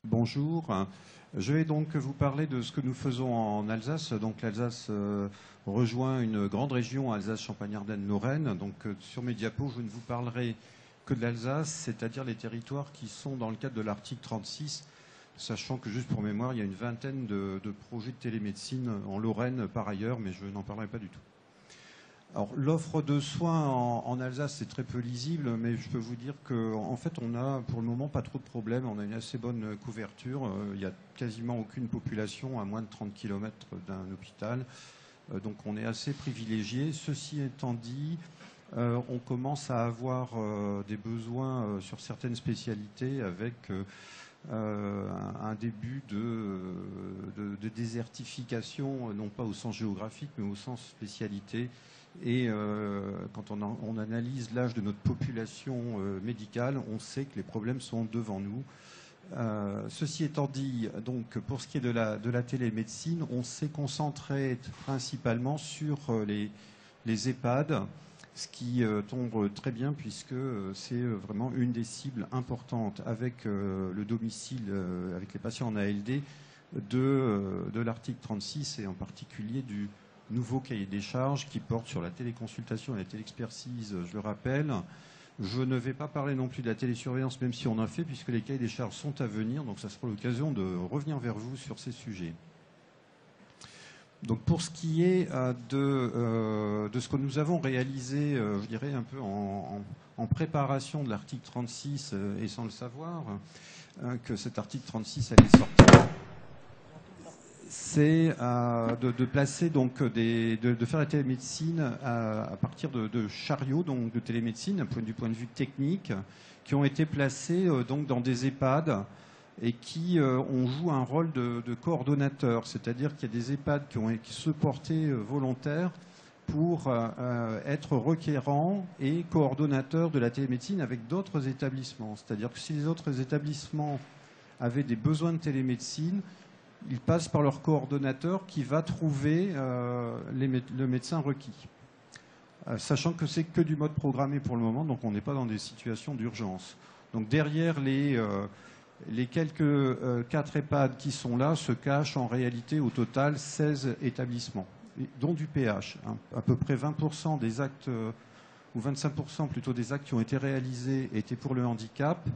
Bonjour. Je vais donc vous parler de ce que nous faisons en Alsace. Donc l'Alsace rejoint une grande région, Alsace-Champagne-Ardenne-Lorraine. Donc sur mes diapos, je ne vous parlerai que de l'Alsace, c'est-à-dire les territoires qui sont dans le cadre de l'article 36, sachant que juste pour mémoire, il y a une vingtaine de projets de télémédecine en Lorraine par ailleurs, mais je n'en parlerai pas du tout. Alors l'offre de soins en Alsace c'est très peu lisible, mais je peux vous dire qu'en fait on a pour le moment pas trop de problèmes, on a une assez bonne couverture, il n'y a quasiment aucune population à moins de 30 km d'un hôpital, donc on est assez privilégié. Ceci étant dit, on commence à avoir des besoins sur certaines spécialités avec un début de désertification, non pas au sens géographique, mais au sens spécialité. Et quand on analyse l'âge de notre population médicale, on sait que les problèmes sont devant nous. Ceci étant dit, donc, pour ce qui est de la télémédecine, on s'est concentré principalement sur les EHPAD, ce qui tombe très bien puisque c'est vraiment une des cibles importantes avec le domicile, avec les patients en ALD de l'article 36 et en particulier du nouveau cahier des charges qui porte sur la téléconsultation et la téléexpertise, je le rappelle. Je ne vais pas parler non plus de la télésurveillance, même si on en fait, puisque les cahiers des charges sont à venir, donc ça sera l'occasion de revenir vers vous sur ces sujets. Donc pour ce qui est de ce que nous avons réalisé, je dirais un peu en préparation de l'article 36, et sans le savoir, que cet article 36 allait sortir, c'est de placer donc de faire la télémédecine à partir de chariots, donc de télémédecine du point de vue technique, qui ont été placés donc dans des EHPAD et qui ont joué un rôle de coordonnateur, c'est-à-dire qu'il y a des EHPAD qui se portaient volontaires pour être requérants et coordonnateurs de la télémédecine avec d'autres établissements. C'est-à-dire que si les autres établissements avaient des besoins de télémédecine, ils passent par leur coordonnateur qui va trouver le médecin requis. Sachant que c'est que du mode programmé pour le moment, donc on n'est pas dans des situations d'urgence. Donc derrière les quelques 4 EHPAD qui sont là se cachent en réalité au total 16 établissements, dont du PH. À peu près 20% des actes, ou 25% plutôt des actes qui ont été réalisés étaient pour le handicap,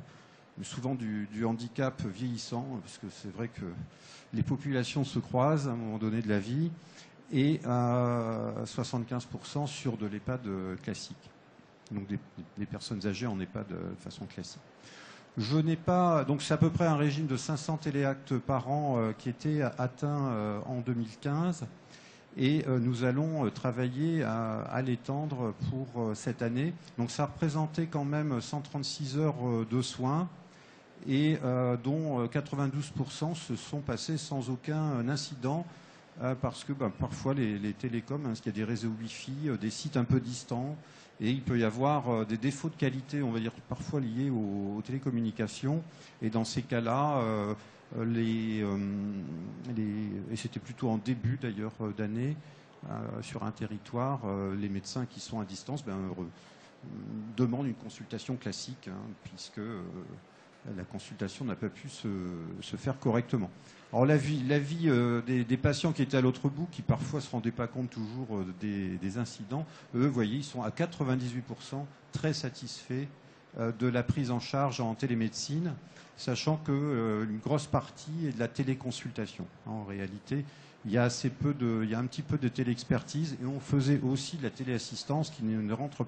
souvent du handicap vieillissant, parce que c'est vrai que les populations se croisent à un moment donné de la vie, et à 75% sur de l'EHPAD classique. Donc des personnes âgées en EHPAD de façon classique. Je n'ai pas, donc c'est à peu près un régime de 500 téléactes par an qui était atteint en 2015, et nous allons travailler à l'étendre pour cette année. Donc ça représentait quand même 136 heures de soins, et dont 92% se sont passés sans aucun incident, parce que parfois les télécoms, parce qu'il y a des réseaux Wi-Fi, des sites un peu distants, et il peut y avoir des défauts de qualité, on va dire parfois liés aux télécommunications, et dans ces cas-là, et c'était plutôt en début d'ailleurs d'année, sur un territoire, les médecins qui sont à distance demandent une consultation classique, puisque la consultation n'a pas pu se faire correctement. Alors l'avis des patients qui étaient à l'autre bout, qui parfois ne se rendaient pas compte toujours des incidents, eux, vous voyez, ils sont à 98% très satisfaits de la prise en charge en télémédecine, sachant qu'une grosse partie est de la téléconsultation. En réalité, il y a un petit peu de téléexpertise, et on faisait aussi de la téléassistance qui ne rentre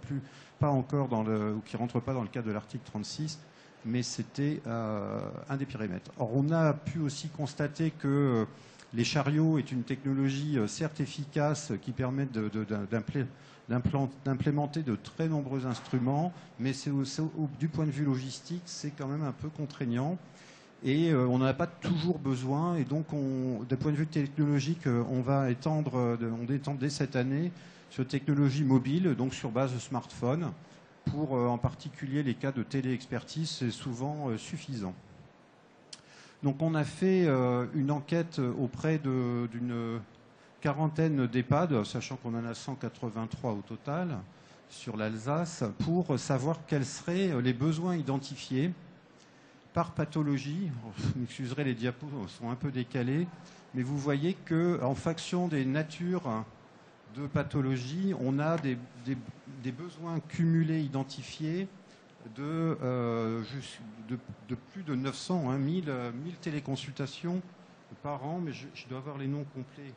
pas encore ou qui rentre pas dans le cadre de l'article 36, mais c'était un des périmètres. Or, on a pu aussi constater que les chariots est une technologie certes efficace qui permet d'implémenter de très nombreux instruments, mais du point de vue logistique, c'est quand même un peu contraignant. Et on n'en a pas toujours besoin. Et donc, d'un point de vue technologique, on étend dès cette année sur technologie mobile, donc sur base de smartphone. Pour en particulier les cas de téléexpertise, c'est souvent suffisant. Donc on a fait une enquête auprès d'une quarantaine d'EHPAD, sachant qu'on en a 183 au total sur l'Alsace, pour savoir quels seraient les besoins identifiés par pathologie. Vous m'excuserez, les diapos sont un peu décalés, mais vous voyez qu'en fonction des natures de pathologie, on a des besoins cumulés identifiés de plus de 900, 1000 téléconsultations par an, mais je dois avoir les noms complets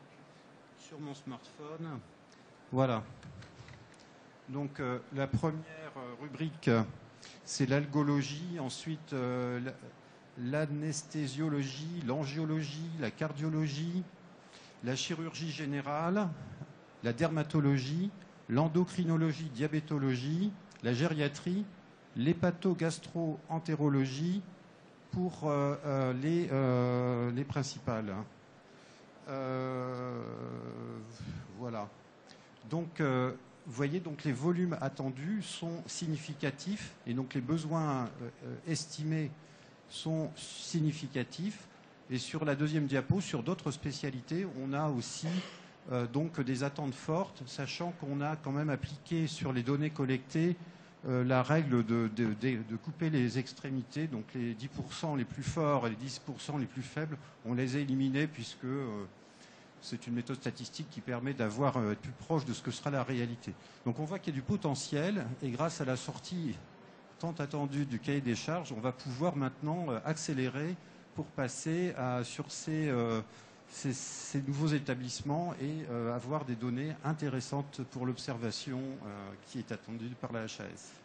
sur mon smartphone. Voilà. Donc la première rubrique, c'est l'algologie, ensuite l'anesthésiologie, l'angiologie, la cardiologie, la chirurgie générale, la dermatologie, l'endocrinologie, diabétologie, la gériatrie, l'hépato-gastro-entérologie pour les principales. Voilà. Donc, vous voyez, donc les volumes attendus sont significatifs et donc les besoins estimés sont significatifs. Et sur la deuxième diapo, sur d'autres spécialités, on a aussi donc des attentes fortes, sachant qu'on a quand même appliqué sur les données collectées la règle de couper les extrémités. Donc les 10% les plus forts et les 10% les plus faibles, on les a éliminés puisque c'est une méthode statistique qui permet d'avoir être plus proche de ce que sera la réalité. Donc on voit qu'il y a du potentiel et grâce à la sortie tant attendue du cahier des charges, on va pouvoir maintenant accélérer pour passer sur ces nouveaux établissements et avoir des données intéressantes pour l'observation qui est attendue par la HAS.